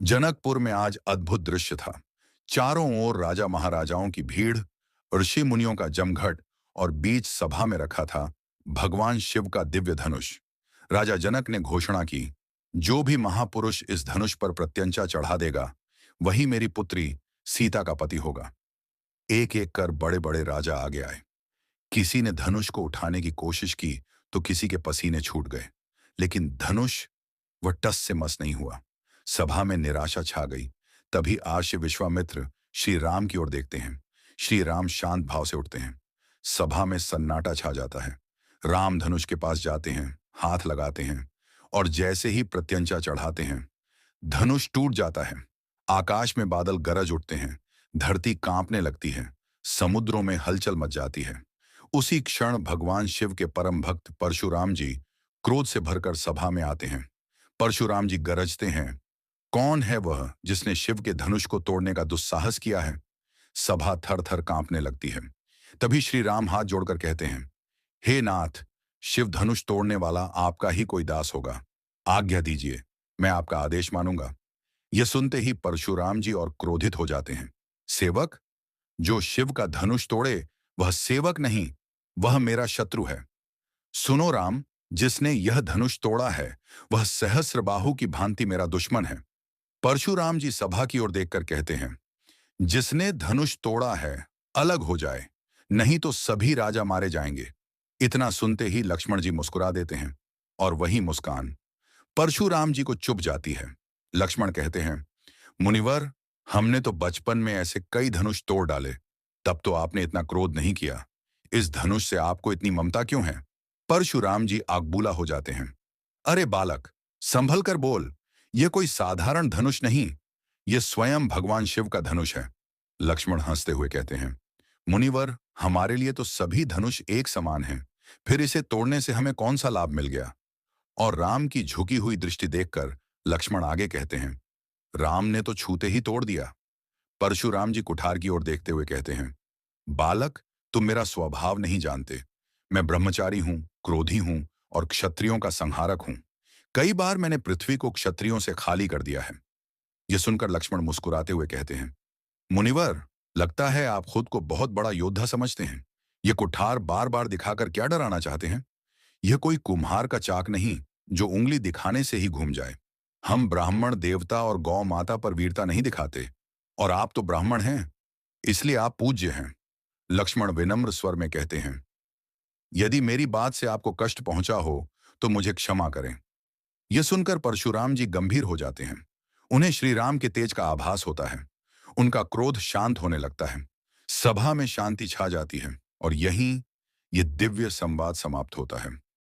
जनकपुर में आज अद्भुत दृश्य था। चारों ओर राजा महाराजाओं की भीड़, ऋषि मुनियों का जमघट और बीच सभा में रखा था भगवान शिव का दिव्य धनुष। राजा जनक ने घोषणा की, जो भी महापुरुष इस धनुष पर प्रत्यंचा चढ़ा देगा, वही मेरी पुत्री सीता का पति होगा। एक एक कर बड़े बड़े राजा आगे आए। किसी ने धनुष को उठाने की कोशिश की तो किसी के पसीने छूट गए, लेकिन धनुष वह टस से मस नहीं हुआ। सभा में निराशा छा गई। तभी आर्य विश्वामित्र श्री राम की ओर देखते हैं। श्री राम शांत भाव से उठते हैं। सभा में सन्नाटा छा जाता है। राम धनुष के पास जाते हैं, हाथ लगाते हैं और जैसे ही प्रत्यंचा चढ़ाते हैं, धनुष टूट जाता है। आकाश में बादल गरज उठते हैं, धरती कांपने लगती है, समुद्रों में हलचल मच जाती है। उसी क्षण भगवान शिव के परम भक्त परशुराम जी क्रोध से भरकर सभा में आते हैं। परशुराम जी गरजते हैं, कौन है वह जिसने शिव के धनुष को तोड़ने का दुस्साहस किया है? सभा थर थर कांपने लगती है। तभी श्री राम हाथ जोड़कर कहते हैं, हे नाथ, शिव धनुष तोड़ने वाला आपका ही कोई दास होगा। आज्ञा दीजिए, मैं आपका आदेश मानूंगा। यह सुनते ही परशुराम जी और क्रोधित हो जाते हैं। सेवक? जो शिव का धनुष तोड़े वह सेवक नहीं, वह मेरा शत्रु है। सुनो राम, जिसने यह धनुष तोड़ा है वह सहस्त्रबाहु की भांति मेरा दुश्मन है। परशुराम जी सभा की ओर देखकर कहते हैं, जिसने धनुष तोड़ा है अलग हो जाए, नहीं तो सभी राजा मारे जाएंगे। इतना सुनते ही लक्ष्मण जी मुस्कुरा देते हैं और वही मुस्कान परशुराम जी को चुभ जाती है। लक्ष्मण कहते हैं, मुनिवर, हमने तो बचपन में ऐसे कई धनुष तोड़ डाले, तब तो आपने इतना क्रोध नहीं किया। इस धनुष से आपको इतनी ममता क्यों है? परशुराम जी आगबूला हो जाते हैं। अरे बालक, संभल कर बोल, यह कोई साधारण धनुष नहीं, यह स्वयं भगवान शिव का धनुष है। लक्ष्मण हंसते हुए कहते हैं, मुनिवर, हमारे लिए तो सभी धनुष एक समान हैं, फिर इसे तोड़ने से हमें कौन सा लाभ मिल गया? और राम की झुकी हुई दृष्टि देखकर लक्ष्मण आगे कहते हैं, राम ने तो छूते ही तोड़ दिया। परशुराम जी कुठार की ओर देखते हुए कहते हैं, बालक, तुम मेरा स्वभाव नहीं जानते। मैं ब्रह्मचारी हूं, क्रोधी हूं और क्षत्रियों का संहारक हूं। कई बार मैंने पृथ्वी को क्षत्रियों से खाली कर दिया है। यह सुनकर लक्ष्मण मुस्कुराते हुए कहते हैं, मुनिवर, लगता है आप खुद को बहुत बड़ा योद्धा समझते हैं। यह कुठार बार बार दिखाकर क्या डराना चाहते हैं? यह कोई कुम्हार का चाक नहीं जो उंगली दिखाने से ही घूम जाए। हम ब्राह्मण देवता और गौ माता पर वीरता नहीं दिखाते, और आप तो ब्राह्मण हैं, इसलिए आप पूज्य हैं। लक्ष्मण विनम्र स्वर में कहते हैं, यदि मेरी बात से आपको कष्ट पहुंचा हो तो मुझे क्षमा करें। यह सुनकर परशुराम जी गंभीर हो जाते हैं। उन्हें श्री राम के तेज का आभास होता है। उनका क्रोध शांत होने लगता है। सभा में शांति छा जाती है और यहीं यह दिव्य संवाद समाप्त होता है।